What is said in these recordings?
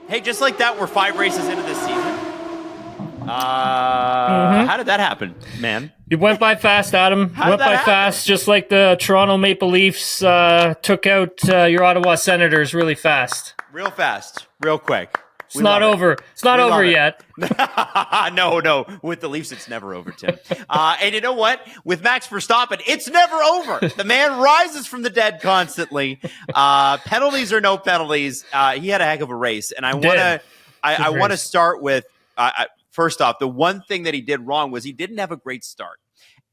Hey, just like that, we're 5 races into this season. How did that happen, man? It went by fast, Adam. Went by fast, just like the Toronto Maple Leafs took out your Ottawa Senators really fast. Real fast, real quick. It's not over. It's not over yet. No. With the Leafs, it's never over, Tim. And you know what? With Max Verstappen, it's never over. The man rises from the dead constantly. Penalties or no penalties, he had a heck of a race. And I want to start with, first off, the one thing that he did wrong was he didn't have a great start.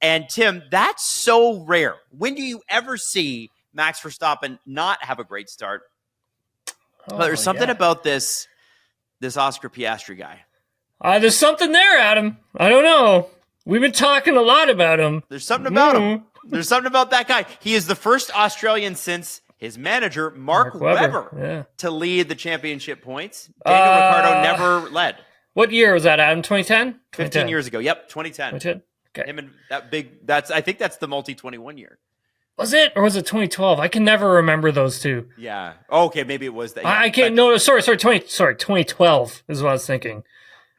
And Tim, that's so rare. When do you ever see Max Verstappen not have a great start? But there's something about this Oscar Piastri guy. There's something there, Adam. I don't know. We've been talking a lot about him. There's something about him. There's something about that guy. He is the first Australian since his manager, Mark Webber, to lead the championship points. Daniel Ricciardo never led. What year was that, Adam? 2010? 15 years ago. Yep, 2010. 2010? Okay. Him and I think that's the multi-21 year. Was it? Or was it 2012? I can never remember those two. Yeah. Okay, maybe it was that. Yeah. I can't. No, sorry. 2012 is what I was thinking.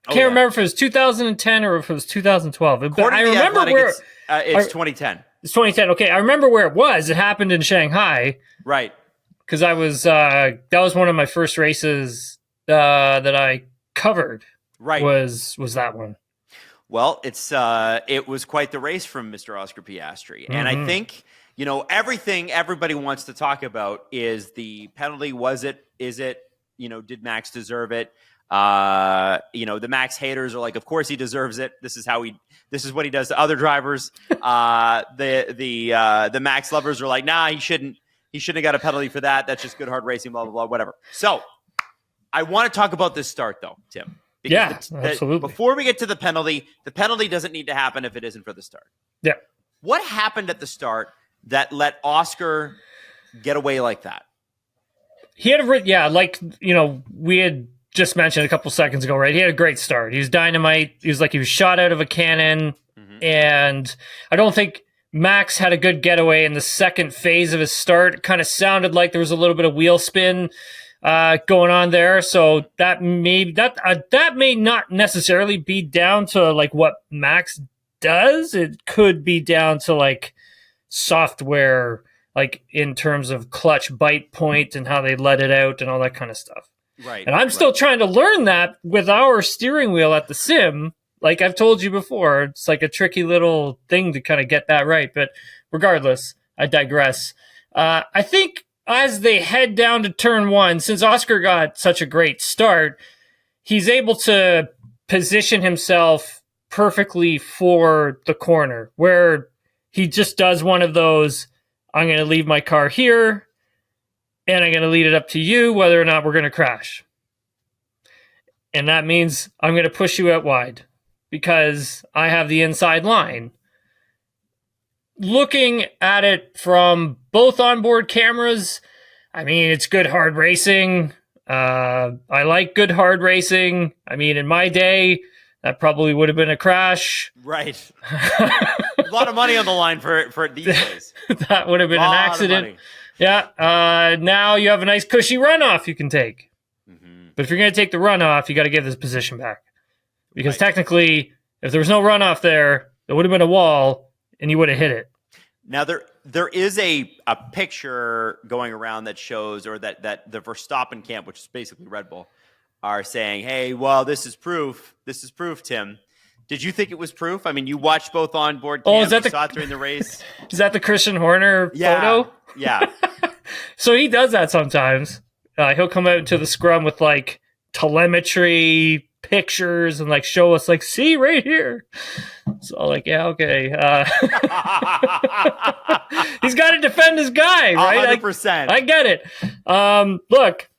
I can't remember if it was 2010 or if it was 2012. But I remember where it's 2010. It's 2010. Okay, I remember where it was. It happened in Shanghai. Right. Because I was that was one of my first races that I covered. Right. Was that one? Well, it was quite the race from Mr. Oscar Piastri, and I think. Everything everybody wants to talk about is the penalty. Is it, did Max deserve it? The Max haters are like, of course he deserves it. This is what he does to other drivers. The Max lovers are like, nah, he shouldn't have got a penalty for that. That's just good, hard racing, blah, blah, blah, whatever. So I want to talk about this start though, Tim. Absolutely. Before we get to the penalty doesn't need to happen if it isn't for the start. Yeah. What happened at the start that let Oscar get away like that? He had we had just mentioned a couple seconds ago, right? He had a great start. He was dynamite. He was shot out of a cannon. And I don't think Max had a good getaway in the second phase of his start. It kind of sounded like there was a little bit of wheel spin going on there. So that may not necessarily be down to like what Max does. It could be down to like software, like in terms of clutch bite point and how they let it out and all that kind of stuff. Right. And I'm still trying to learn that with our steering wheel at the sim. Like I've told you before, it's like a tricky little thing to kind of get that right. But regardless, I digress. I think as they head down to turn one, since Oscar got such a great start, he's able to position himself perfectly for the corner where he just does one of those, I'm going to leave my car here, and I'm going to lead it up to you whether or not we're going to crash. And that means I'm going to push you out wide because I have the inside line. Looking at it from both onboard cameras, I mean, it's good hard racing. I like good hard racing. I mean, in my day, that probably would have been a crash. Right. A lot of money on the line for these days. That would have been an accident. Yeah. Now you have a nice cushy runoff you can take. But if you're going to take the runoff, you got to give this position back. Because technically, if there was no runoff there would have been a wall and you would have hit it. Now, there is a picture going around that shows, or that the Verstappen camp, which is basically Red Bull, are saying, hey, well, this is proof. This is proof, Tim. Did you think it was proof? I mean, you watched both onboard cams. You saw it during the race. Is that the Christian Horner photo? Yeah. So he does that sometimes. He'll come out into the scrum with like telemetry pictures and like show us like, see right here. So like, yeah, okay. He's got to defend his guy, right? 100%. I get it. Look,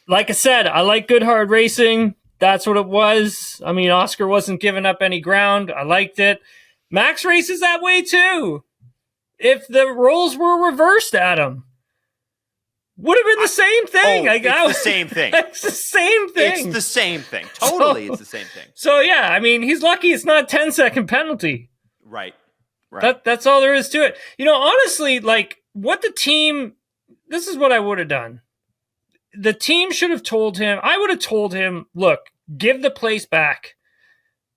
like I said, I like good hard racing. That's what it was. I mean, Oscar wasn't giving up any ground. I liked it. Max races that way too. If the roles were reversed, Adam, would have been the same thing. It's the same thing. It's the same thing. It's the same thing. Totally, it's the same thing. So yeah, I mean, he's lucky it's not a 10-second penalty. Right. That's all there is to it. Honestly, like what the team, this is what I would have done. the team should have told him, I would have told him, look, give the place back,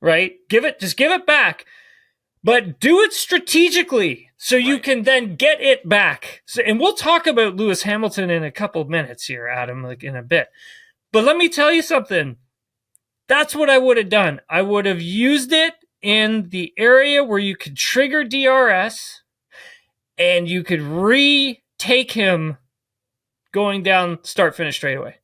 right? Just give it back, but do it strategically so you can then get it back. So, and we'll talk about Lewis Hamilton in a couple of minutes here, Adam, like in a bit. But let me tell you something. That's what I would have done. I would have used it in the area where you could trigger DRS and you could retake him going down start-finish straightaway.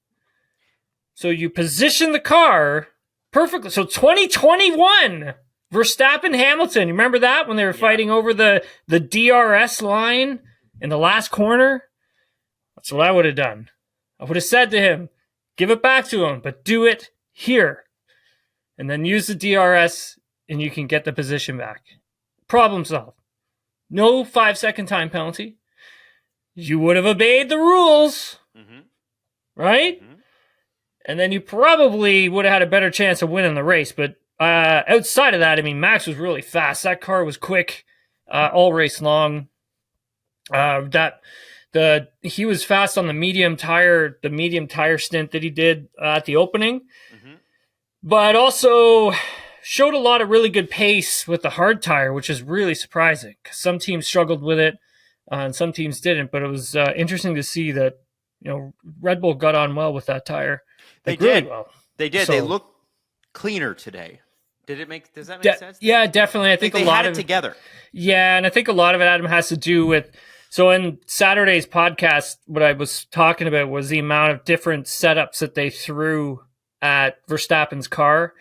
So you position the car perfectly. So 2021, Verstappen Hamilton. You remember that when they were fighting over the DRS line in the last corner? That's what I would have done. I would have said to him, give it back to him, but do it here. And then use the DRS and you can get the position back. Problem solved. No 5-second time penalty. You would have obeyed the rules, right? Mm-hmm. And then you probably would have had a better chance of winning the race. But outside of that, I mean, Max was really fast. That car was quick all race long. He was fast on the medium tire stint that he did at the opening, but also showed a lot of really good pace with the hard tire, which is really surprising. Some teams struggled with it, and some teams didn't. But it was interesting to see that Red Bull got on well with that tire. They did. Really well. They did. So, they look cleaner today. Does that make sense? Yeah, definitely. I think a lot of it together. Yeah, and I think a lot of it, Adam, has to do with. So in Saturday's podcast, what I was talking about was the amount of different setups that they threw at Verstappen's car.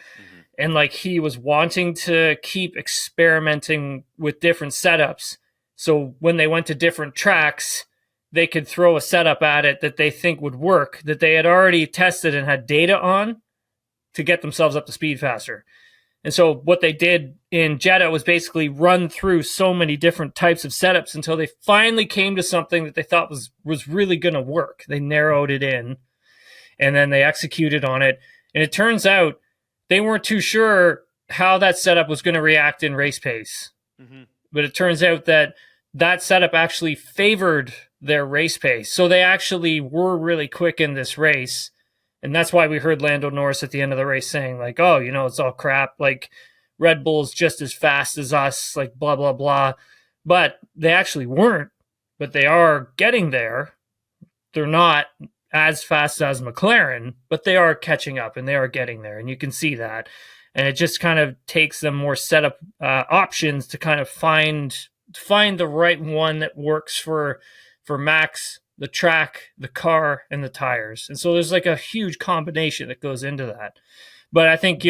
And like he was wanting to keep experimenting with different setups. So when they went to different tracks, they could throw a setup at it that they think would work, that they had already tested and had data on to get themselves up to speed faster. And so what they did in Jeddah was basically run through so many different types of setups until they finally came to something that they thought was really going to work. They narrowed it in, and then they executed on it. And it turns out they weren't too sure how that setup was going to react in race pace. But it turns out that setup actually favored their race pace. So they actually were really quick in this race. And that's why we heard Lando Norris at the end of the race saying, like, oh, it's all crap. Like, Red Bull's just as fast as us, like, blah, blah, blah. But they actually weren't. But they are getting there. They're not as fast as McLaren, but they are catching up and they are getting there. And you can see that. And it just kind of takes them more setup options to kind of find the right one that works for Max, the track, the car, and the tires. And so there's like a huge combination that goes into that. But I think,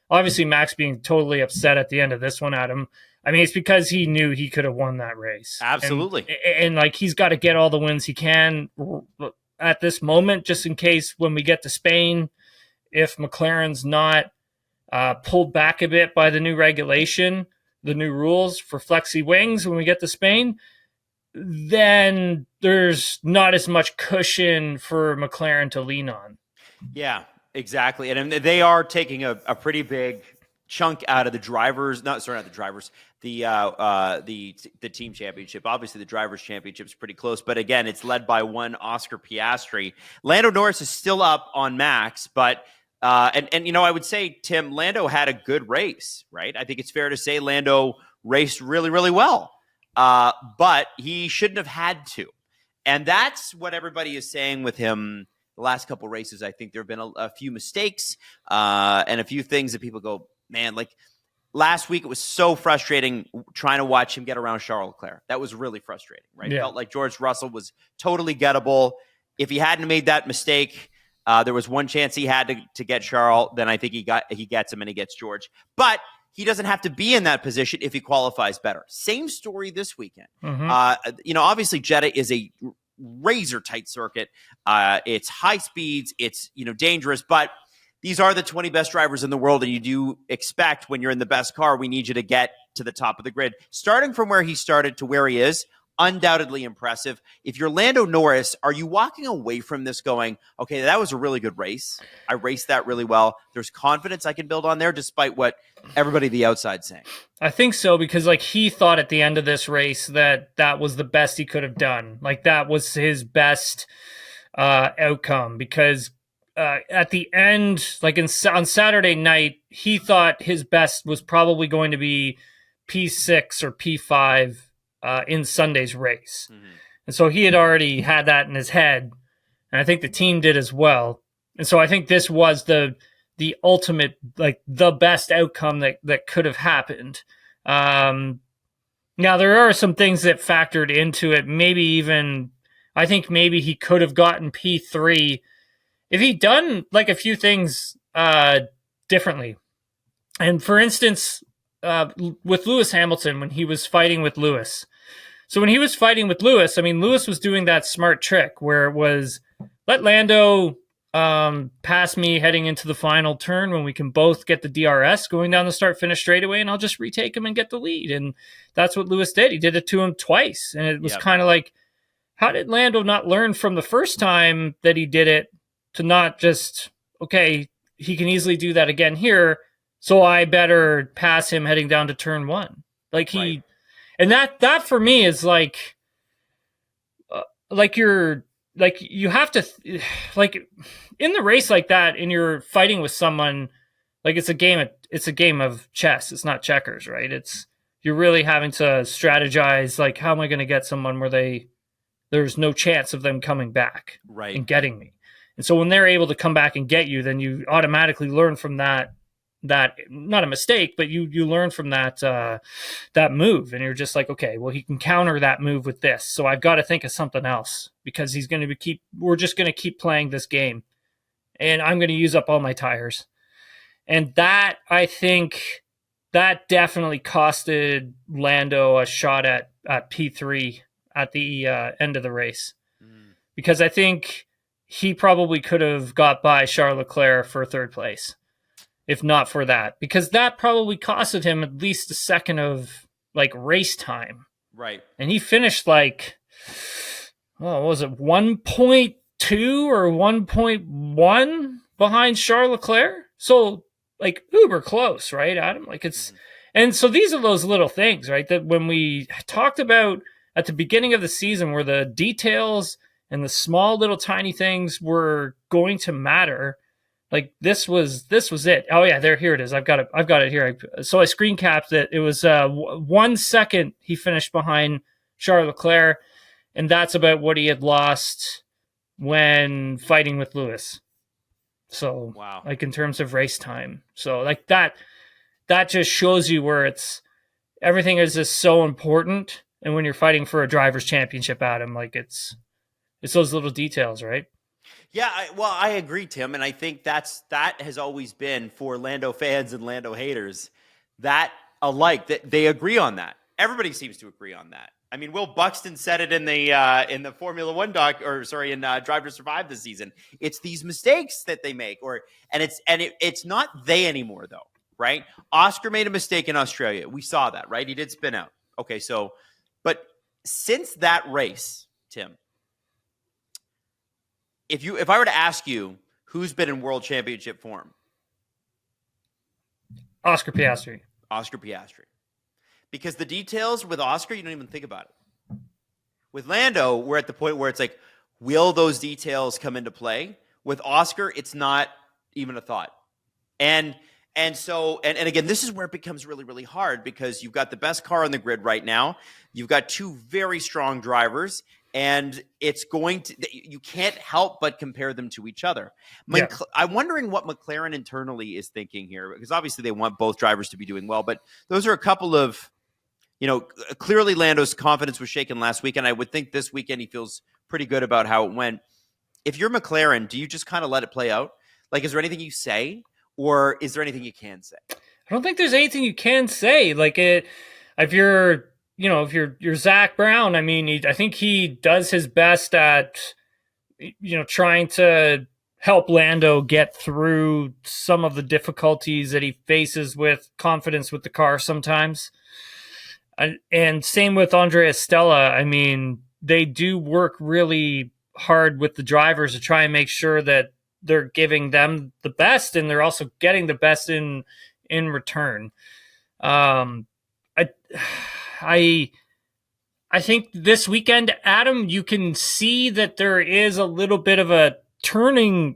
obviously Max being totally upset at the end of this one, Adam, I mean, it's because he knew he could have won that race. Absolutely. And like, he's got to get all the wins he can at this moment, just in case when we get to Spain, if McLaren's not pulled back a bit by the new regulation, the new rules for flexi wings when we get to Spain, then there's not as much cushion for McLaren to lean on. Yeah, exactly. And they are taking a pretty big chunk out of the drivers, not the drivers, the team championship. Obviously, the drivers' championship is pretty close, but again, it's led by one Oscar Piastri. Lando Norris is still up on Max, but I would say, Tim, Lando had a good race, right? I think it's fair to say Lando raced really, really well. But he shouldn't have had to. And that's what everybody is saying with him the last couple races. I think there have been a few mistakes and a few things that people go, man, like last week it was so frustrating trying to watch him get around Charles Leclerc. That was really frustrating, right? Yeah. It felt like George Russell was totally gettable. If he hadn't made that mistake, there was one chance he had to get Charles. Then I think he gets him and he gets George. But he doesn't have to be in that position if he qualifies better. Same story this weekend. Obviously Jeddah is a razor tight circuit. It's high speeds. It's, dangerous, but these are the 20 best drivers in the world. And you do expect when you're in the best car, we need you to get to the top of the grid. Starting from where he started to where he is, undoubtedly impressive. If you're Lando Norris, are you walking away from this going, okay, that was a really good race. I raced that really well. There's confidence I can build on there despite what everybody the outside saying. I think so, because like he thought at the end of this race that was the best he could have done. Like that was his best outcome, because at the end, like on Saturday night, he thought his best was probably going to be P6 or P5 in Sunday's race. Mm-hmm. And so he had already had that in his head, and I think the team did as well. And so I think this was the ultimate, like the best outcome that could have happened. Now, there are some things that factored into it. I think maybe he could have gotten P3 if he'd done like a few things differently. And for instance, with Lewis Hamilton, when he was fighting with Lewis. So when he was fighting with Lewis, I mean, Lewis was doing that smart trick where it was, let Lando pass me heading into the final turn when we can both get the DRS going down the start-finish straightaway, and I'll just retake him and get the lead. And that's what Lewis did. He did it to him twice. And it was kind of like, how did Lando not learn from the first time that he did it to not just, okay, he can easily do that again here, so I better pass him heading down to turn one. Like he, right. And that for me is like you're, like you have to, like in the race like that, and you're fighting with someone, like it's a game of chess. It's not checkers, right? You're really having to strategize, like, how am I going to get someone where there's no chance of them coming back and getting me. And so when they're able to come back and get you, then you automatically learn from that not a mistake, but you learn from that move, and you're just like, okay, well, he can counter that move with this, so I've got to think of something else, because we're just going to keep playing this game, and I'm going to use up all my tires. And that, I think, that definitely costed Lando a shot at P3 at the end of the race, because I think he probably could have got by Charles Leclerc for third place if not for that, because that probably costed him at least a second of like race time. Right. And he finished like, what was it, 1.2 or 1.1 behind Charles Leclerc? So like uber close, right, Adam? Like it's, and so these are those little things, right, that when we talked about at the beginning of the season, where the details and the small little tiny things were going to matter. Like this was it. Oh yeah, here it is. I've got it here. So I screen capped it. It was 1 second he finished behind Charles Leclerc, and that's about what he had lost when fighting with Lewis. So wow, like in terms of race time. So like that just shows you where everything is just so important. And when you're fighting for a driver's championship, Adam, like it's those little details, right? Yeah, I agree, Tim, and I think that has always been, for Lando fans and Lando haters, that alike, that they agree on that. Everybody seems to agree on that. I mean, Will Buxton said it in the Formula One in Drive to Survive this season. It's these mistakes that they make, it's not they anymore though, right? Oscar made a mistake in Australia. We saw that, right? He did spin out. Okay, so, but since that race, Tim, if I were to ask you who's been in world championship form, Oscar Piastri. Because the details with Oscar, you don't even think about it. With Lando, we're at the point where it's like, will those details come into play? With Oscar, it's not even a thought. And so again, this is where it becomes really, really hard, because you've got the best car on the grid right now. You've got two very strong drivers, and you can't help but compare them to each other. I'm wondering what McLaren internally is thinking here, because obviously they want both drivers to be doing well, but those are a couple of, clearly Lando's confidence was shaken last weekend. I would think this weekend he feels pretty good about how it went. If you're McLaren, do you just kind of let it play out? Like, is there anything you say, or is there anything you can say? I don't think there's anything you can say. Like, if you're Zach Brown, I mean, I think he does his best at, trying to help Lando get through some of the difficulties that he faces with confidence with the car sometimes. And same with Andrea Stella. I mean, they do work really hard with the drivers to try and make sure that they're giving them the best, and they're also getting the best in return. I I think this weekend, Adam, you can see that there is a little bit of a turning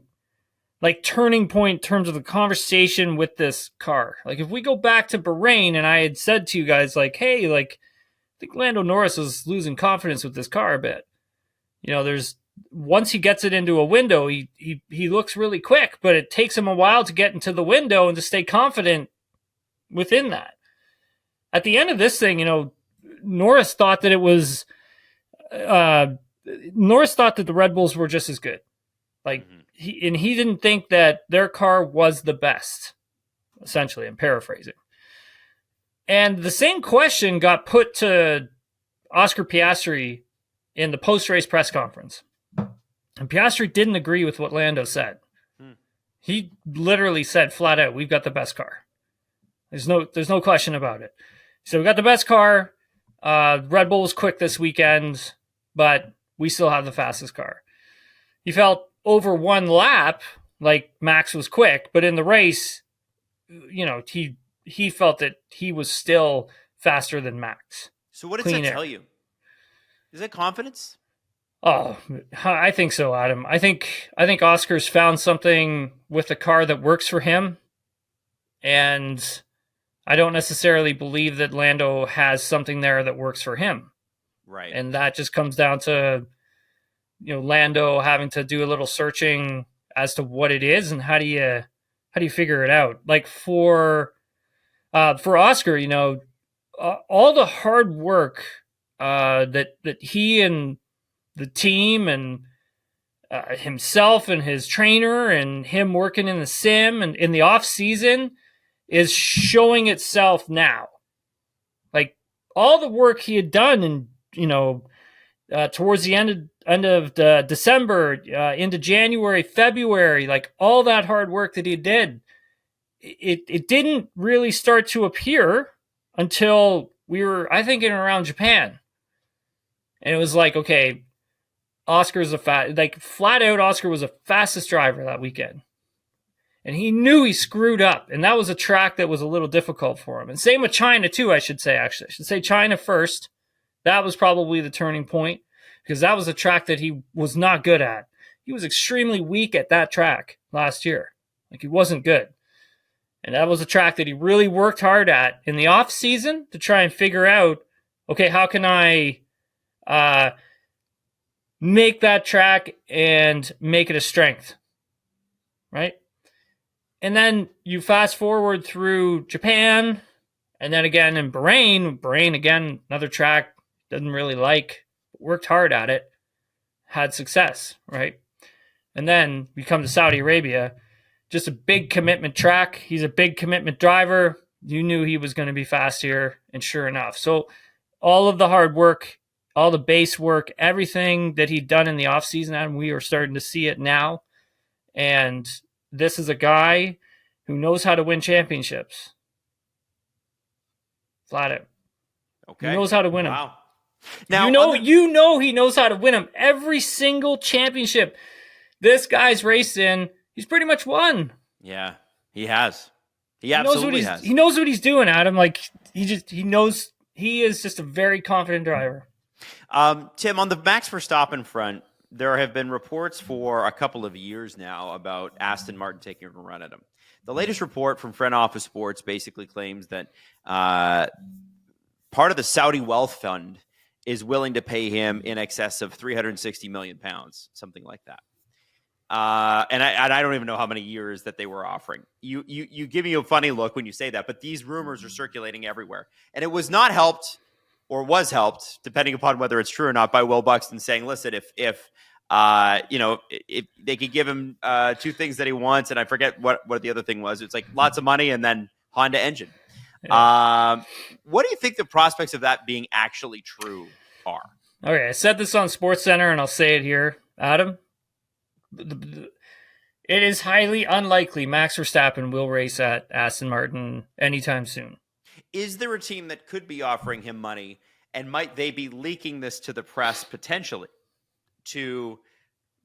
point in terms of the conversation with this car. Like if we go back to Bahrain and I had said to you guys like, hey, like I think Lando Norris was losing confidence with this car a bit. There's once he gets it into a window, he looks really quick, but it takes him a while to get into the window and to stay confident within that. At the end of this thing, Norris thought that it was Norris thought that the Red Bulls were just as good. Like he didn't think that their car was the best. Essentially, I'm paraphrasing. And the same question got put to Oscar Piastri in the post-race press conference. And Piastri didn't agree with what Lando said. He literally said flat out, we've got the best car. There's no question about it. So we got the best car. Red Bull was quick this weekend, but we still have the fastest car. He felt over one lap like Max was quick, but in the race, he felt that he was still faster than Max. So what does that tell you? Is that confidence? Oh, I think so, Adam. I think Oscar's found something with the car that works for him, and I don't necessarily believe that Lando has something there that works for him. Right. And that just comes down to Lando having to do a little searching as to what it is and how do you figure it out. Like for Oscar, all the hard work that he and the team and himself and his trainer and him working in the sim and in the off season is showing itself now. Like all the work he had done and towards the end of December into January, February, like all that hard work that he did, it didn't really start to appear until we were, I think, in around Japan. And it was like, okay, Oscar's flat out Oscar was the fastest driver that weekend. And he knew he screwed up. And that was a track that was a little difficult for him. And same with China too, I should say, actually. I should say China first. That was probably the turning point because that was a track that he was not good at. He was extremely weak at that track last year. Like he wasn't good. And that was a track that he really worked hard at in the off season to try and figure out, okay, how can I make that track and make it a strength, right? And then you fast forward through Japan, and then again in Bahrain again, another track, doesn't really like, worked hard at it, had success, right? And then we come to Saudi Arabia, just a big commitment track. He's a big commitment driver. You knew he was going to be fast here, and sure enough. So all of the hard work, all the base work, everything that he'd done in the offseason, and we are starting to see it now. And this is a guy who knows how to win championships. Flat out. Okay. He knows how to win them. Wow. Now, you know he knows how to win them. Every single championship this guy's raced in, he's pretty much won. Yeah, he has. He absolutely has. He knows what he's doing, Adam. Like he knows he is just a very confident driver. Tim, on the Max Verstappen front, there have been reports for a couple of years now about Aston Martin taking a run at him. The latest report from Front Office Sports basically claims that part of the Saudi Wealth Fund is willing to pay him in excess of £360 million, something like that. And I don't even know how many years that they were offering. You give me a funny look when you say that, but these rumors are circulating everywhere. And it was not helped or was helped, depending upon whether it's true or not, by Will Buxton saying, listen, if they could give him two things that he wants, and I forget what the other thing was. It's like lots of money and then Honda engine. Yeah. What do you think the prospects of that being actually true are? Okay, I said this on SportsCenter, and I'll say it here, Adam. It is highly unlikely Max Verstappen will race at Aston Martin anytime soon. Is there a team that could be offering him money, and might they be leaking this to the press potentially to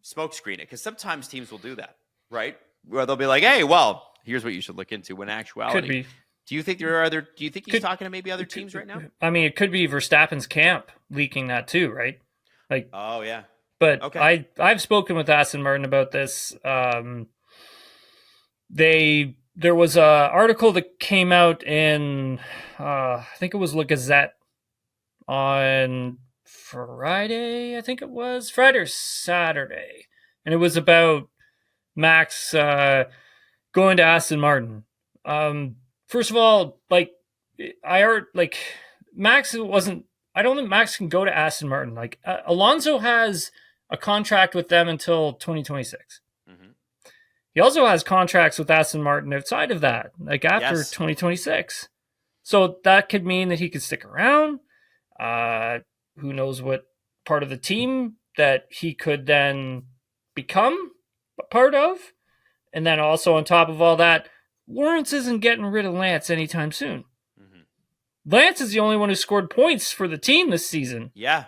smokescreen it? Because sometimes teams will do that, right? Where they'll be like, hey, well, here's what you should look into, when actuality, Do you think there are other? Do you think he's Could- talking to maybe other teams right now? I mean, it could be Verstappen's camp leaking that too, right? Like, Oh yeah. but Okay. I've spoken with Aston Martin about this. There was a article that came out in I think it was La Gazette on Friday. I think it was Friday or Saturday, and it was about Max going to Aston Martin. First of all, like I heard, like Max wasn't. I don't think Max can go to Aston Martin. Like Alonso has a contract with them until 2026. Mm-hmm. He also has contracts with Aston Martin outside of that, like after 2026. So that could mean that he could stick around. Who knows what part of the team that he could then become a part of. And then also on top of all that, Lawrence isn't getting rid of Lance anytime soon. Mm-hmm. Lance is the only one who scored points for the team this season. Yeah.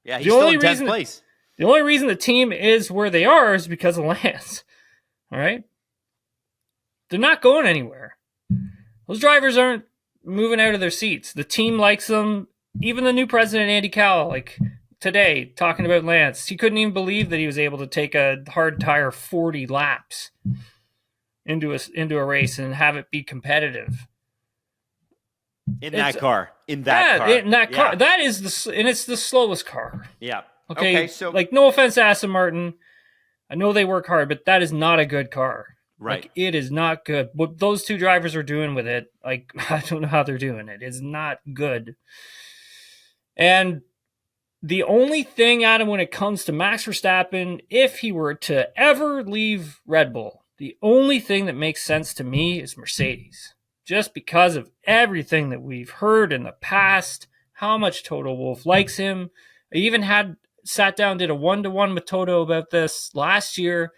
Yeah, he's still in 10th place. The only reason the team is where they are is because of Lance. All right? They're not going anywhere. Those drivers aren't moving out of their seats. The team likes them. Even the new president, Andy Cowell, like today, talking about Lance, he couldn't even believe that he was able to take a hard tire 40 laps into a race and have it be competitive. In that car. In that car. That is and it's the slowest car. Yeah. Okay, so like, no offense to Aston Martin. I know they work hard, but that is not a good car. Right. Like, it is not good. What those two drivers are doing with it, like, I don't know how they're doing it. It's not good. And the only thing, Adam, when it comes to Max Verstappen, if he were to ever leave Red Bull, the only thing that makes sense to me is Mercedes. Just because of everything that we've heard in the past, how much Toto Wolff likes him. I even sat down, did a 1-to-1 with Toto about this last year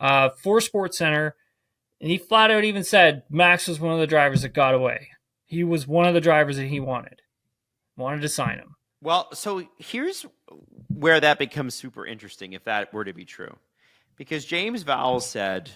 for SportsCenter, and he flat out even said Max was one of the drivers that got away. He was one of the drivers that he wanted to sign him. Well, so here's where that becomes super interesting if that were to be true. Because James Vowles said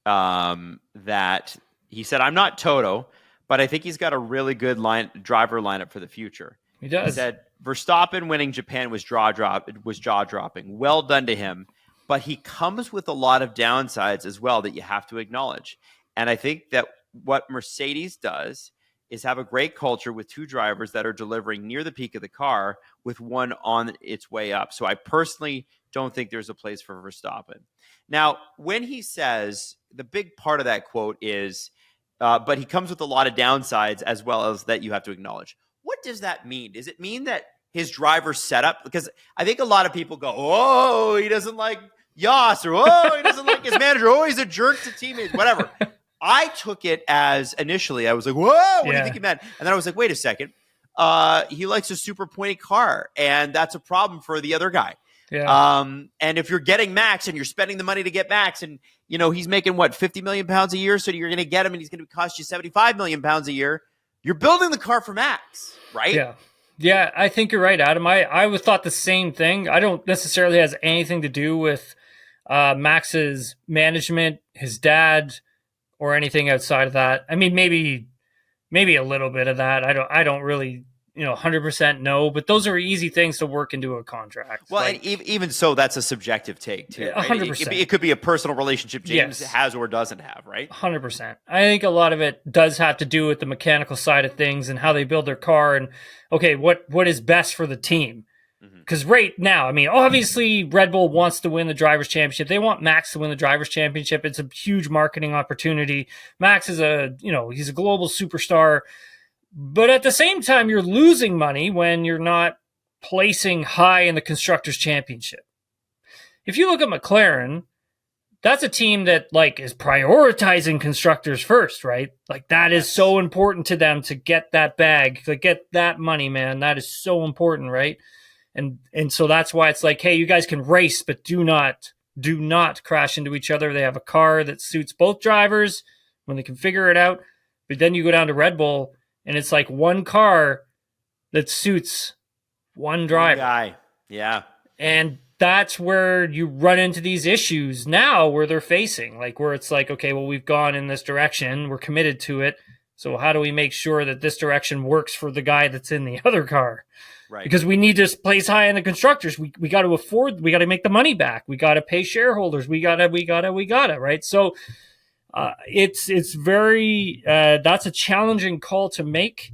that he said, I'm not Toto, but I think he's got a really good driver lineup for the future. He does. He said Verstappen winning Japan was jaw-dropping. Well done to him. But he comes with a lot of downsides as well that you have to acknowledge. And I think that what Mercedes does is have a great culture with two drivers that are delivering near the peak of the car with one on its way up. So I personally don't think there's a place for Verstappen. Now, when he says, the big part of that quote is, but he comes with a lot of downsides as well as that you have to acknowledge. What does that mean? Does it mean that his driver's setup? Because I think a lot of people go, oh, he doesn't like Yas, or oh, he doesn't like his manager, oh, he's a jerk to teammates, whatever. I took it as initially, I was like, whoa, what do you think he meant? And then I was like, wait a second. He likes a super pointy car, and that's a problem for the other guy. Yeah. And if you're getting Max and you're spending the money to get Max, and you know he's making what, 50 million pounds a year, so you're going to get him, and he's going to cost you 75 million pounds a year. You're building the car for Max, right? Yeah. Yeah, I think you're right, Adam. I thought the same thing. I don't necessarily has anything to do with Max's management, his dad, or anything outside of that. I mean, maybe a little bit of that. I don't really, 100% know, but those are easy things to work into a contract. Well, and even so, that's a subjective take too. Right? 100%. It could be a personal relationship James has or doesn't have, right? 100%. I think a lot of it does have to do with the mechanical side of things and how they build their car and, okay, what is best for the team. Because right now, I mean, obviously Red Bull wants to win the Drivers' Championship. They want Max to win the Drivers' Championship. It's a huge marketing opportunity. Max is he's a global superstar. But at the same time, you're losing money when you're not placing high in the Constructors' Championship. If you look at McLaren, that's a team that is prioritizing constructors first, right? Like that is so important to them to get that bag, to get that money, man. That is so important, right? And so that's why it's like, hey, you guys can race, but do not crash into each other. They have a car that suits both drivers when they can figure it out. But then you go down to Red Bull, and it's like one car that suits one driver. One guy. Yeah. And that's where you run into these issues now where they're facing, where it's like, okay, well, we've gone in this direction. We're committed to it. So how do we make sure that this direction works for the guy that's in the other car? Right. Because we need to place high on the constructors. We got to make the money back. We got to pay shareholders. We gotta, right? So it's very, that's a challenging call to make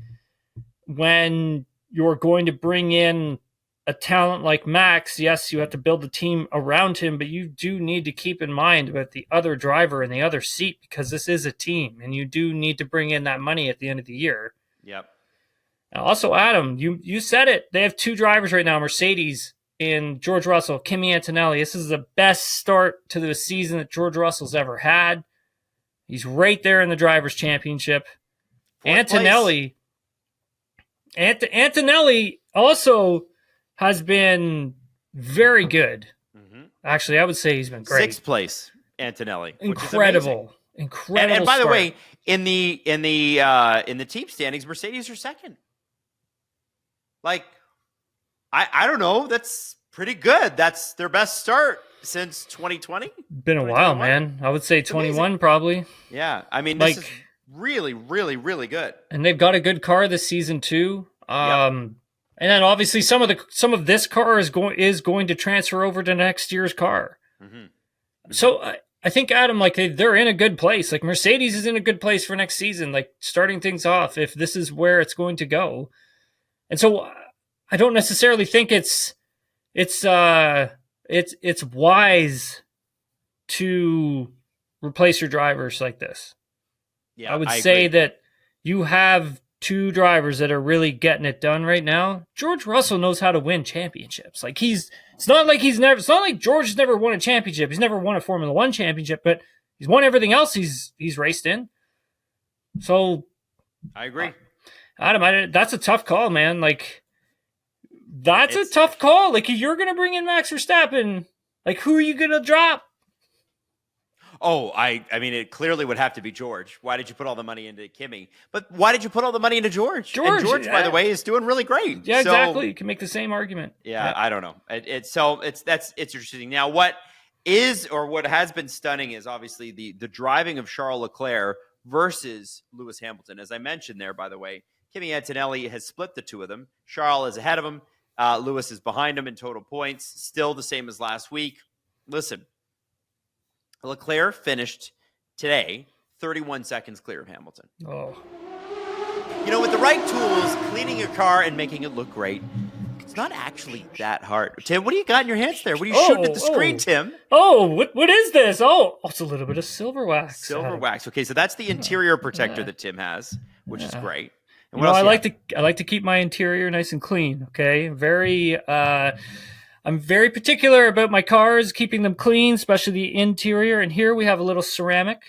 when you're going to bring in a talent like Max. Yes, you have to build the team around him, but you do need to keep in mind about the other driver in the other seat, because this is a team and you do need to bring in that money at the end of the year. Yep. Also, Adam, you said it. They have 2 drivers right now, Mercedes and George Russell, Kimi Antonelli. This is the best start to the season that George Russell's ever had. He's right there in the Drivers' Championship. Antonelli also has been very good. Mm-hmm. Actually, I would say he's been great. 6th place, Antonelli. Incredible. Incredible. And by the way, in the team standings, Mercedes are 2nd. Like, I don't know. That's pretty good. That's their best start since 2020. Been a while, man. I would say 21 probably. Yeah. I mean, this is really, really, really good. And they've got a good car this season too. And then obviously some of this car is going to transfer over to next year's car. Mm-hmm. Mm-hmm. So I think, Adam, like they're in a good place. Like Mercedes is in a good place for next season, like starting things off if this is where it's going to go. And so I don't necessarily think it's wise to replace your drivers like this. Yeah, I would say that you have 2 drivers that are really getting it done right now. George Russell knows how to win championships. Like it's not like George has never won a championship. He's never won a Formula 1 championship, but he's won everything else he's raced in. So I agree. Adam, that's a tough call, man. Like that's a tough call. Like if you're going to bring in Max Verstappen, like who are you going to drop? Oh, I mean, it clearly would have to be George. Why did you put all the money into Kimi? But why did you put all the money into George? And George, by the way, is doing really great. Yeah, exactly. You can make the same argument. Yeah. I don't know. It's interesting. Now, what has been stunning is obviously the driving of Charles Leclerc versus Lewis Hamilton. As I mentioned there, by the way, Kimi Antonelli has split the 2 of them. Charles is ahead of him. Lewis is behind him in total points. Still the same as last week. Listen. Leclerc finished today 31 seconds clear of Hamilton. Oh. You know, with the right tools, cleaning your car and making it look great, it's not actually that hard. Tim, what do you got in your hands there? What are you shooting at the screen, Tim? Oh, what is this? Oh, it's a little bit of silver wax. Silver wax. Okay, so that's the interior protector that Tim has, which is great. And what else I like to keep my interior nice and clean, okay? I'm very particular about my cars, keeping them clean, especially the interior. And here we have a little ceramic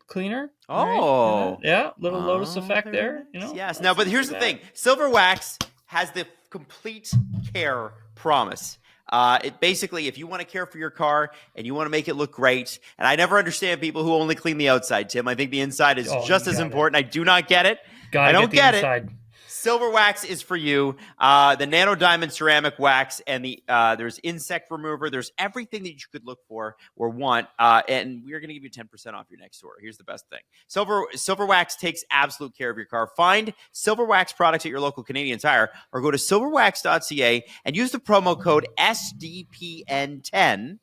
cleaner. Oh. Right? Yeah, little Lotus effect there. You know? Yes. Now, but here's the thing. Silver wax has the complete care promise. It basically, if you want to care for your car and you want to make it look great, and I never understand people who only clean the outside, Tim. I think the inside is just as important. I do not get it. I don't get it. Silver wax is for you. The nano diamond ceramic wax and there's insect remover. There's everything that you could look for or want. And we're going to give you 10% off your next order. Here's the best thing. Silver wax takes absolute care of your car. Find Silver Wax products at your local Canadian Tire or go to silverwax.ca and use the promo code SDPN10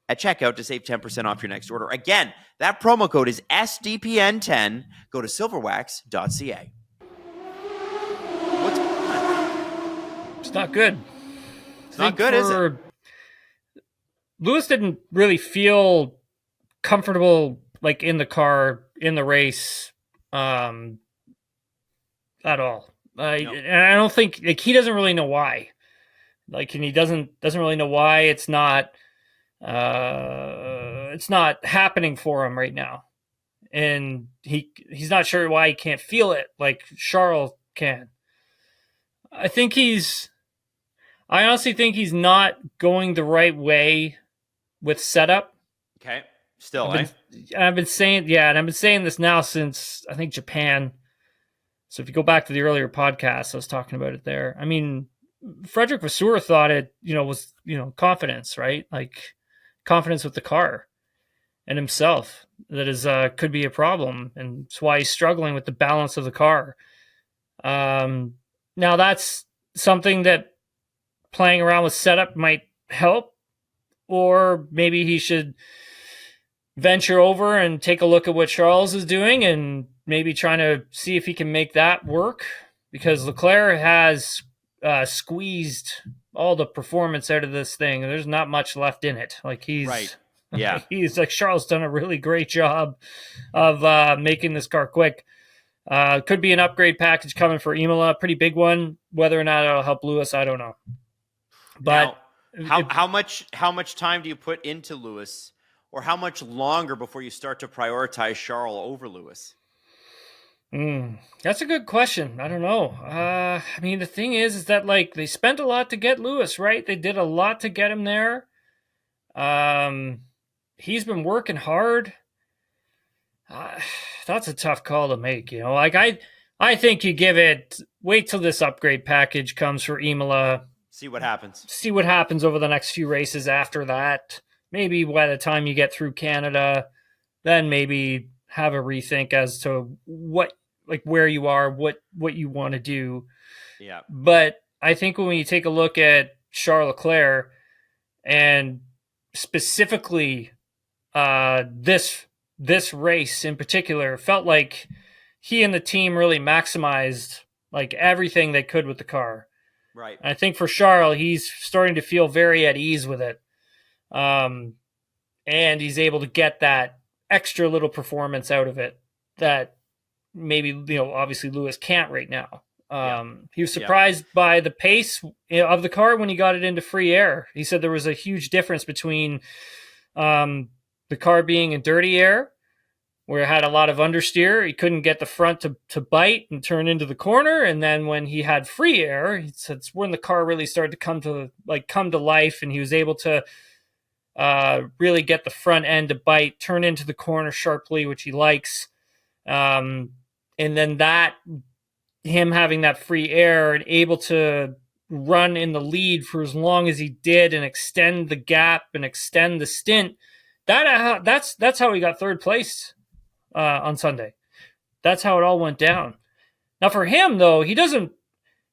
at checkout to save 10% off your next order. Again, that promo code is SDPN10. Go to silverwax.ca. It's not good. It's not good, is it? Lewis didn't really feel comfortable, like in the car, in the race, at all. No. And I don't think he doesn't really know why. And he doesn't really know why it's not happening for him right now, and he's not sure why he can't feel it like Charles can. I honestly think he's not going the right way with setup. Okay. Still, I've been saying this now since I think Japan. So if you go back to the earlier podcast, I was talking about it there. I mean, Frederick Vasseur thought it, was, confidence, right? Like confidence with the car. and himself that is could be a problem, and it's why he's struggling with the balance of the car. Now that's something that playing around with setup might help, or maybe he should venture over and take a look at what Charles is doing and maybe trying to see if he can make that work, because Leclerc has squeezed all the performance out of this thing. There's not much left in it. Like Right. Yeah. he's like, Charles done a really great job of making this car quick. Could be an upgrade package coming for Imola, pretty big one. Whether or not it'll help Lewis, I don't know. But now, how much time do you put into Lewis, or how much longer before you start to prioritize Charles over Lewis? That's a good question. I don't know. I mean, the thing is that like they spent a lot to get Lewis, right? They did a lot to get him there. He's been working hard. That's a tough call to make, you know. Like I think you wait till this upgrade package comes for Imola. See what happens. See what happens over the next few races after that. Maybe by the time you get through Canada, then maybe have a rethink as to where you are, what you want to do. Yeah. But I think when you take a look at Charles Leclerc, and specifically this race in particular, felt like he and the team really maximized like everything they could with the car. Right. And I think for Charles, he's starting to feel very at ease with it. And he's able to get that extra little performance out of it that maybe, you know, obviously Lewis can't right now. He was surprised by the pace of the car when he got it into free air. He said there was a huge difference between the car being in dirty air, where it had a lot of understeer. He couldn't get the front to bite and turn into the corner. And then when he had free air, he said it's when the car really started to come to life, and he was able to really get the front end to bite, turn into the corner sharply, which he likes. And then him having that free air and able to run in the lead for as long as he did and extend the gap and extend the stint, that's how he got third place on Sunday. That's how it all went down. Now for him though, he doesn't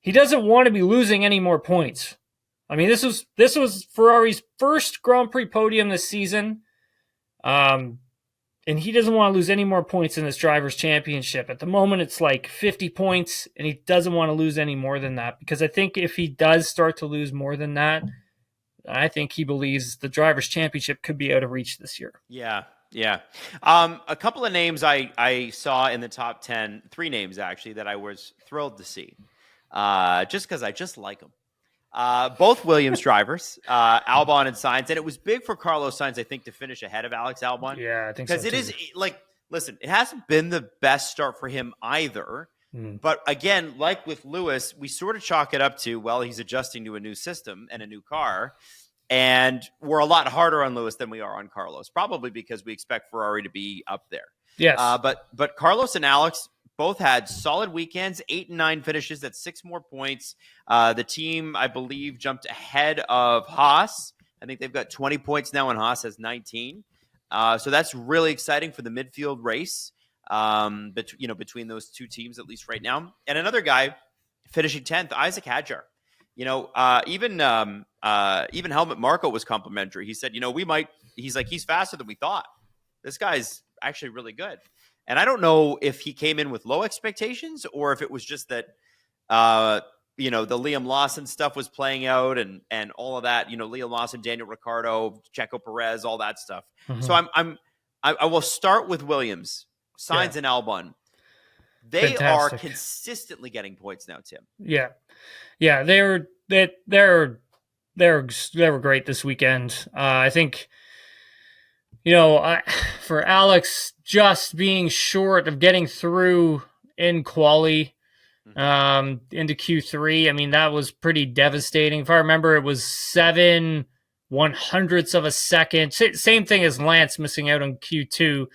want to be losing any more points. I mean, this was Ferrari's first Grand Prix podium this season. And he doesn't want to lose any more points in this Drivers' Championship. At the moment, it's like 50 points, and he doesn't want to lose any more than that, because I think if he does start to lose more than that, I think he believes the Drivers' Championship could be out of reach this year. Yeah. A couple of names I saw in the top 10, 3 names actually, that I was thrilled to see, just because I just like them. Both Williams drivers, Albon and Sainz, and it was big for Carlos Sainz, I think, to finish ahead of Alex Albon. Yeah, I think so. Because it is like, listen, it hasn't been the best start for him either. But again, like with Lewis, we sort of chalk it up to, well, he's adjusting to a new system and a new car. And we're a lot harder on Lewis than we are on Carlos, probably because we expect Ferrari to be up there. Yes. But Carlos and Alex both had solid weekends, 8 and 9 finishes. That's 6 more points. The team, I believe, jumped ahead of Haas. I think they've got 20 points now, and Haas has 19. So that's really exciting for the midfield race, between those two teams, at least right now. And another guy finishing 10th, Isaac Hadjar. Even Helmut Marko was complimentary. He said, he's faster than we thought. This guy's actually really good. And I don't know if he came in with low expectations or if it was just that, the Liam Lawson stuff was playing out and all of that, Liam Lawson, Daniel Ricciardo, Checo Perez, all that stuff. Mm-hmm. So I will start with Williams, Sainz and Albon. They Fantastic. Are consistently getting points now, Tim. Yeah. Yeah. They were great this weekend. I think, for Alex just being short of getting through in quali into Q3, I mean, that was pretty devastating. If I remember, it was 7 100ths of a second. Same thing as Lance missing out on Q2.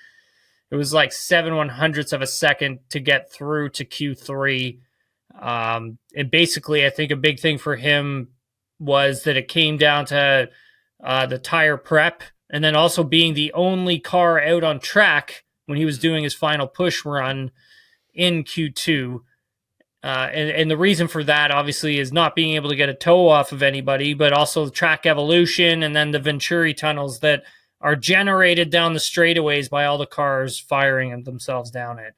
It was like 7 100ths of a second to get through to Q3. And basically, I think a big thing for him was that it came down to the tire prep and then also being the only car out on track when he was doing his final push run in Q2. And the reason for that, obviously, is not being able to get a toe off of anybody, but also the track evolution and then the Venturi tunnels that are generated down the straightaways by all the cars firing themselves down it.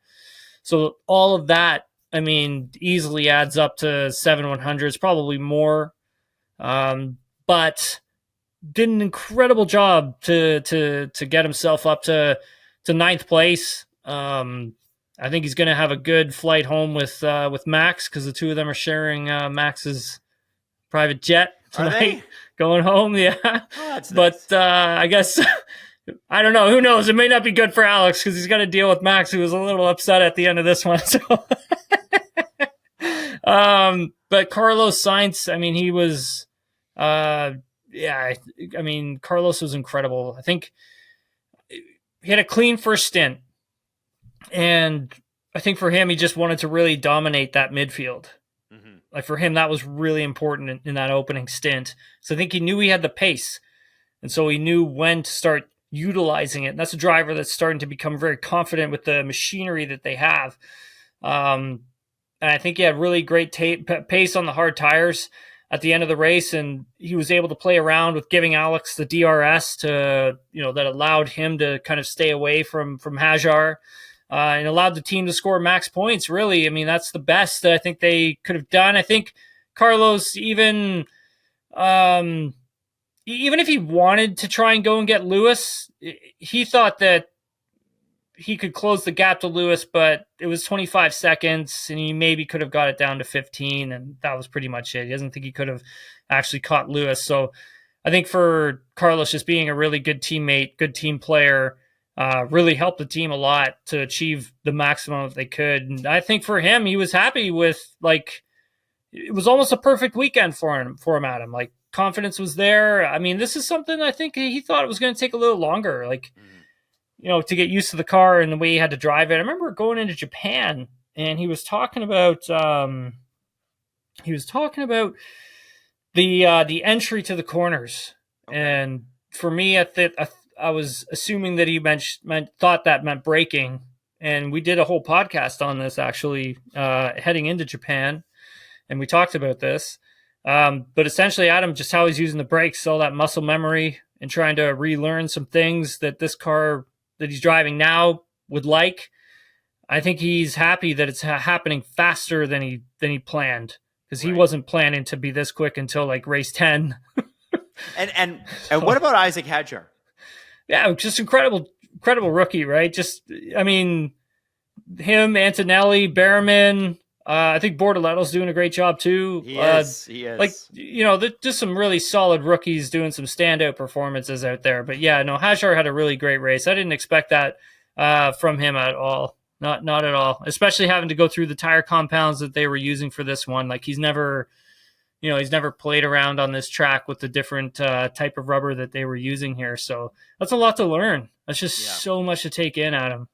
So all of that, I mean, easily adds up to 7/100s, probably more. But did an incredible job to get himself up to ninth place. I think he's going to have a good flight home with Max, because the two of them are sharing Max's private jet tonight going home. Yeah. Oh, that's but nice. I guess I don't know. Who knows? It may not be good for Alex because he's got to deal with Max, who was a little upset at the end of this one. So, but Carlos Sainz, I mean, he was, I mean, Carlos was incredible. I think he had a clean first stint, and I think for him, he just wanted to really dominate that midfield. Mm-hmm. Like for him, that was really important in that opening stint. So I think he knew he had the pace, and so he knew when to start utilizing it. And that's a driver that's starting to become very confident with the machinery that they have. And I think he had really great pace on the hard tires at the end of the race, and he was able to play around with giving Alex the DRS to, that allowed him to kind of stay away from Hajar, and allowed the team to score max points. Really, I mean, that's the best that I think they could have done. I think Carlos, even if he wanted to try and go and get Lewis, he thought that he could close the gap to Lewis, but it was 25 seconds, and he maybe could have got it down to 15, and that was pretty much it. He doesn't think he could have actually caught Lewis. So I think for Carlos, just being a really good teammate, good team player, really helped the team a lot to achieve the maximum if they could. And I think for him, he was happy with, it was almost a perfect weekend for him, Adam. Like, confidence was there. I mean, this is something I think he thought it was going to take a little longer, to get used to the car and the way he had to drive it. I remember going into Japan, and he was talking about the entry to the corners. Okay. And for me, I was assuming that he thought that meant braking. And we did a whole podcast on this actually heading into Japan, and we talked about this. But essentially, Adam, just how he's using the brakes, all that muscle memory, and trying to relearn some things that this car that he's driving now would like. I think he's happy that it's happening faster than he planned, because he wasn't planning to be this quick until race 10. and what about Isaac Hadjar? Yeah, just incredible rookie, right? Just, I mean, him, Antonelli, Berriman. I think Bortoletto's doing a great job too. He is. Just some really solid rookies doing some standout performances out there. But yeah, no, Hajar had a really great race. I didn't expect that from him at all. Not at all. Especially having to go through the tire compounds that they were using for this one. Like, he's never played around on this track with the different type of rubber that they were using here. So that's a lot to learn. That's just so much to take in, Adam.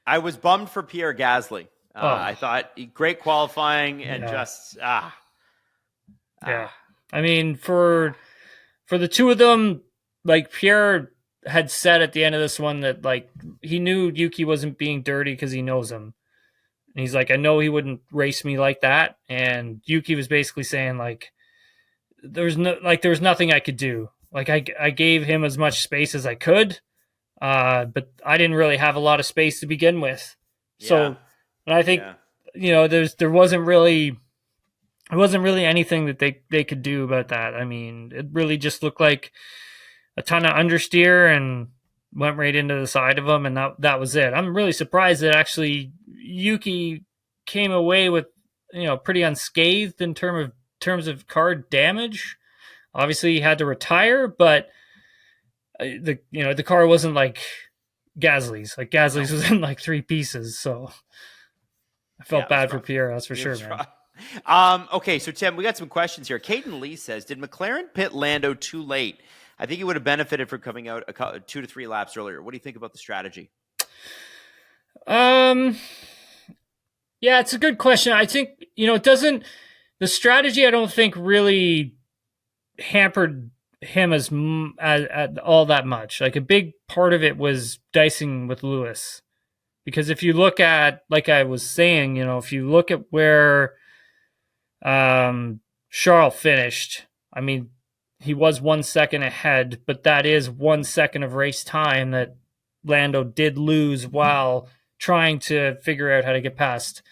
I was bummed for Pierre Gasly. I thought great qualifying and Yeah. I mean, for the two of them, Pierre had said at the end of this one that he knew Yuki wasn't being dirty because he knows him. And he's like, I know he wouldn't race me like that. And Yuki was basically saying there was nothing I could do. I gave him as much space as I could, but I didn't really have a lot of space to begin with. Yeah. So, and I think, there wasn't really anything that they could do about that. I mean, it really just looked like a ton of understeer and went right into the side of them, and that was it. I'm really surprised that actually Yuki came away with, pretty unscathed in terms of car damage. Obviously, he had to retire, but the car wasn't like Gasly's. Gasly's was in 3 pieces, so I felt bad for Pierre, that's for sure, man. Okay, so Tim, we got some questions here. Caden Lee says, did McLaren pit Lando too late? I think he would have benefited from coming out 2 to 3 laps earlier. What do you think about the strategy? Yeah, it's a good question. I think, the strategy, I don't think really hampered him as all that much. Like a big part of it was dicing with Lewis, because if you look at, like I was saying, if you look at where Charles finished, I mean, he was 1 second ahead, but that is 1 second of race time that Lando did lose while trying to figure out how to get past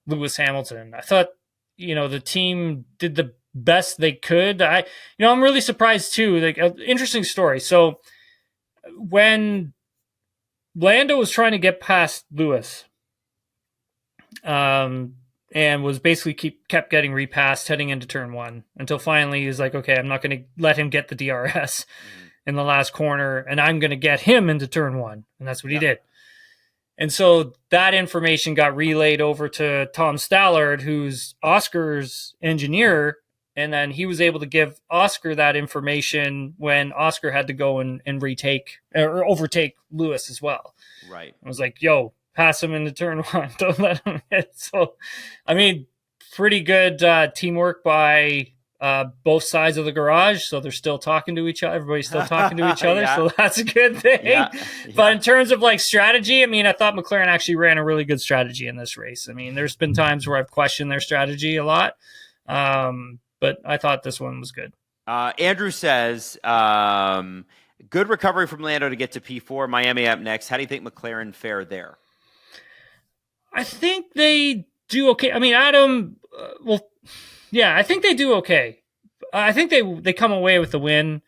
Lewis Hamilton. I thought, the team did the best they could. I'm really surprised too. Like, interesting story. So when Lando was trying to get past Lewis, and was basically kept getting repassed heading into turn one, until finally he was like, okay, I'm not going to let him get the DRS in the last corner, and I'm going to get him into turn one. And that's what he did. And so that information got relayed over to Tom Stallard, who's Oscar's engineer. And then he was able to give Oscar that information when Oscar had to go and retake or overtake Lewis as well. Right. I was like, yo, pass him into turn one. Don't let him hit. So, I mean, pretty good teamwork by both sides of the garage. So they're still talking to each other. Everybody's still talking to each other. So that's a good thing. Yeah. But in terms of like strategy, I mean, I thought McLaren actually ran a really good strategy in this race. I mean, there's been times where I've questioned their strategy a lot. But I thought this one was good. Andrew says, good recovery from Lando to get to P4. Miami up next. How do you think McLaren fare there? I think they do okay. I mean, Adam, I think they do okay. I think they come away with the win.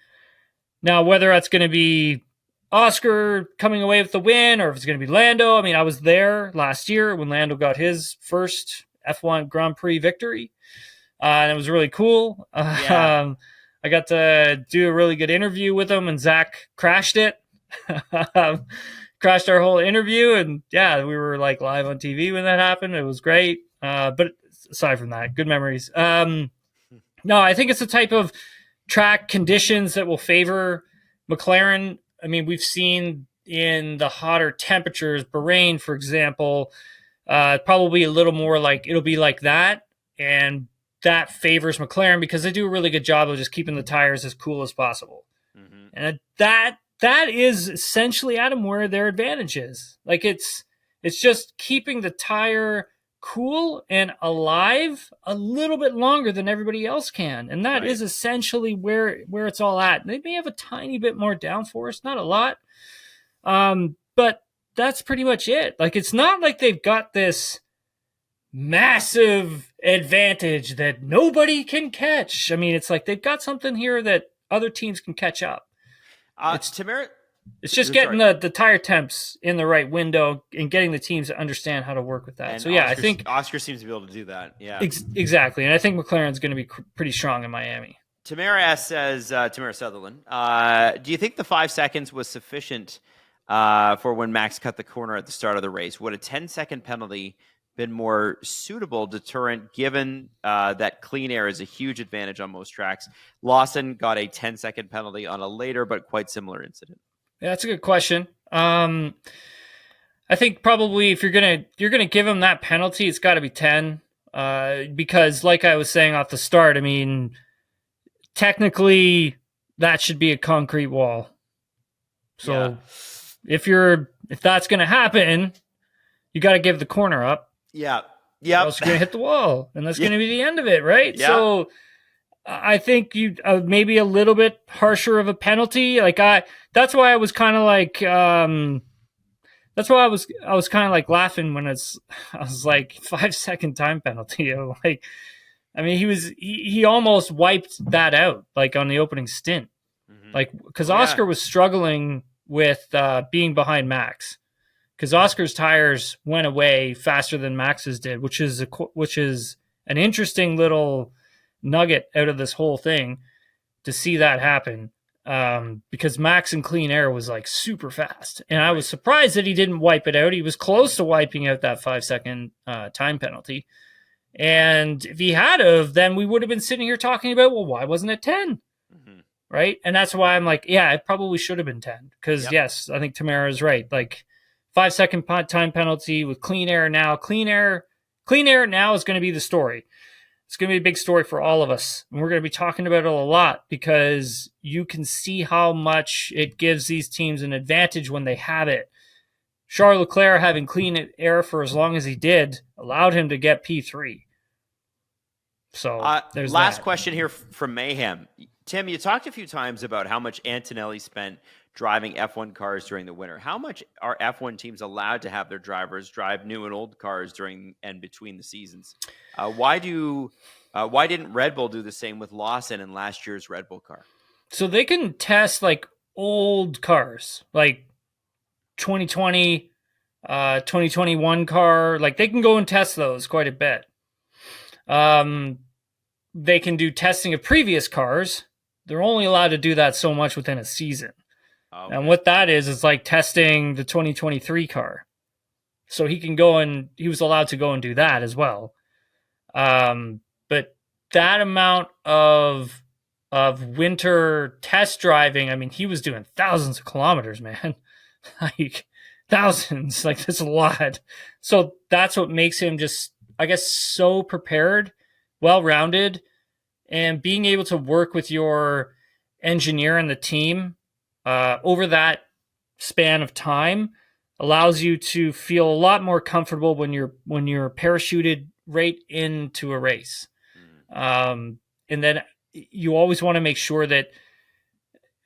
Now, whether that's going to be Oscar coming away with the win or if it's going to be Lando. I mean, I was there last year when Lando got his first F1 Grand Prix victory. And it was really cool. I got to do a really good interview with him, and Zach crashed it. Crashed our whole interview, and we were like live on TV when that happened. It was great. But aside from that, good memories. No, I think it's the type of track conditions that will favor McLaren. I mean, we've seen in the hotter temperatures, Bahrain, for example, probably a little more like it'll be like that. And that favors McLaren because they do a really good job of just keeping the tires as cool as possible. Mm-hmm. And that is essentially, Adam, where their advantage is. Like it's just keeping the tire cool and alive a little bit longer than everybody else can. And that is essentially where it's all at. They may have a tiny bit more downforce, not a lot. But that's pretty much it. Like, it's not like they've got this massive advantage that nobody can catch. I mean, it's like they've got something here that other teams can catch up. It's just getting the tire temps in the right window and getting the teams to understand how to work with that. And so I think Oscar seems to be able to do that. Yeah, exactly. And I think McLaren's going to be pretty strong in Miami. Tamara says, Tamara Sutherland, do you think the 5 seconds was sufficient for when Max cut the corner at the start of the race? Would a 10-second penalty been more suitable deterrent, given that clean air is a huge advantage on most tracks? Lawson got a 10-second penalty on a later but quite similar incident. Yeah, that's a good question. I think probably if you're gonna give him that penalty, it's got to be 10. Because like I was saying off the start, I mean, technically that should be a concrete wall. So if that's gonna happen, you got to give the corner up. Yeah. Or else you're going to hit the wall, and that's going to be the end of it, right? Yeah. So I think you maybe a little bit harsher of a penalty. Like that's why I was kind of like, that's why I was kind of like laughing when I was like 5 second time penalty. Like, I mean, he almost wiped that out, like on the opening stint, like because Oscar was struggling with being behind Max. Because Oscar's tires went away faster than Max's did, which is an interesting little nugget out of this whole thing to see that happen. Because Max in clean air was like super fast, and I was surprised that he didn't wipe it out. He was close to wiping out that 5 second time penalty, and if he had of, then we would have been sitting here talking about, well, why wasn't it 10? Right, and that's why I'm like, yeah, it probably should have been 10. Because yes, I think Tamara is right. Like, 5 second time penalty with clean air now. Clean air now is going to be the story. it's going to be a big story for all of us. And we're going to be talking about it a lot because you can see how much it gives these teams an advantage when they have it. Charles Leclerc, having clean air for as long as he did, allowed him to get P3. So there's last that. question here from Mayhem. Tim, you talked a few times about how much Antonelli spent driving F1 cars during the winter. How much are F1 teams allowed to have their drivers drive new and old cars during and between the seasons? Why didn't Red Bull do the same with Lawson in last year's Red Bull car? So they can test like old cars, like 2020, 2021 car. Like they can go and test those quite a bit. They can do testing of previous cars. They're only allowed to do that so much within a season. Okay. And what that is like testing the 2023 car. So he was allowed to go and do that as well. But that amount of winter test driving, I mean, he was doing thousands of kilometers, man. Like thousands, like that's a lot. So that's what makes him just, I guess, so prepared, well-rounded, and being able to work with your engineer and the team over that span of time allows you to feel a lot more comfortable when you're parachuted right into a race. And then you always want to make sure that,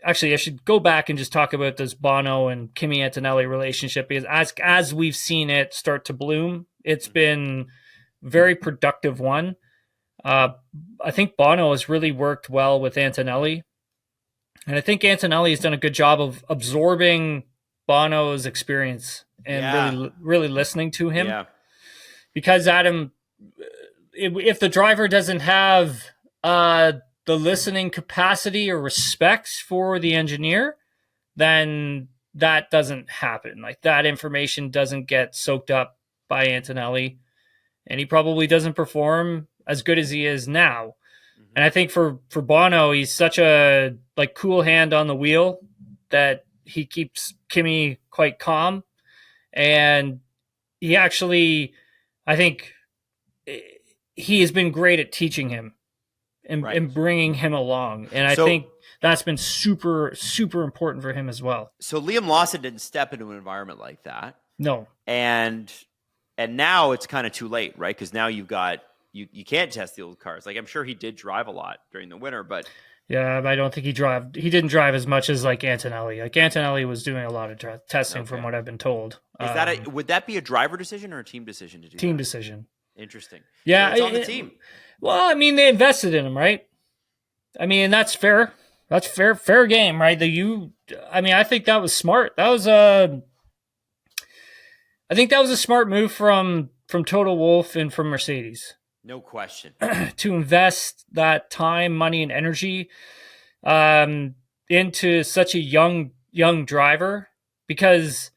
actually, I should go back and just talk about this Bono and Kimi Antonelli relationship, because as we've seen it start to bloom, it's been a very productive one. I think Bono has really worked well with Antonelli. And I think Antonelli has done a good job of absorbing Bono's experience and really listening to him. Yeah. Because Adam, if the driver doesn't have the listening capacity or respect for the engineer, then that doesn't happen. Like that information doesn't get soaked up by Antonelli, and he probably doesn't perform as good as he is now. Mm-hmm. And I think for Bono, he's such a cool hand on the wheel that he keeps Kimi quite calm. And he actually, I think he has been great at teaching him and bringing him along. And I think that's been super, super important for him as well. So Liam Lawson didn't step into an environment like that. No. And now it's kind of too late, right? Because now you've got, you can't test the old cars. Like, I'm sure he did drive a lot during the winter, but... Yeah, I don't think he didn't drive as much as like Antonelli. Like Antonelli was doing a lot of testing from what I've been told. Would that be a driver decision or a team decision to do? Team decision. Interesting. Yeah, it's on the team. Well, I mean, they invested in him, right? I mean, and that's fair. That's fair game, right? I think that was smart. I think that was a smart move from Toto Wolff and from Mercedes. No question. To invest that time, money, and energy into such a young driver, because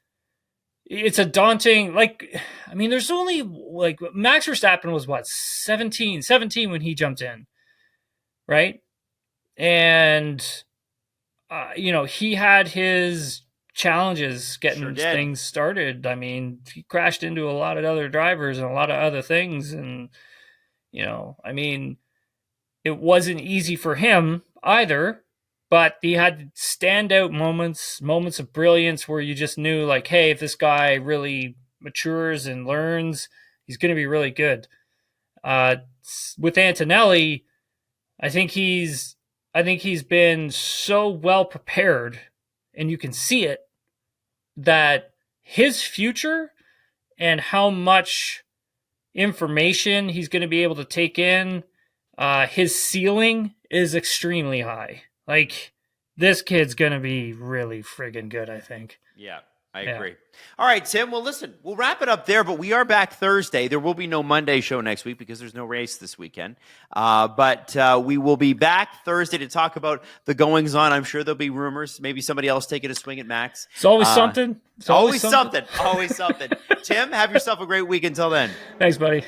it's a daunting, there's only Max Verstappen was what, 17 when he jumped in, right? And he had his challenges getting things started. I mean, he crashed into a lot of other drivers and a lot of other things, and it wasn't easy for him either, but he had standout moments of brilliance where you just knew, like, hey, if this guy really matures and learns, he's going to be really good. With Antonelli, I think he's been so well prepared, and you can see it, that his future and how much information he's going to be able to take in, his ceiling is extremely high. Like, this kid's going to be really friggin' good, I think. Yeah, I agree. All right, Tim. Well, listen, we'll wrap it up there, but we are back Thursday. There will be no Monday show next week because there's no race this weekend. But we will be back Thursday to talk about the goings-on. I'm sure there'll be rumors. Maybe somebody else taking a swing at Max. It's always something. Always something. Always something. Tim, have yourself a great week until then. Thanks, buddy.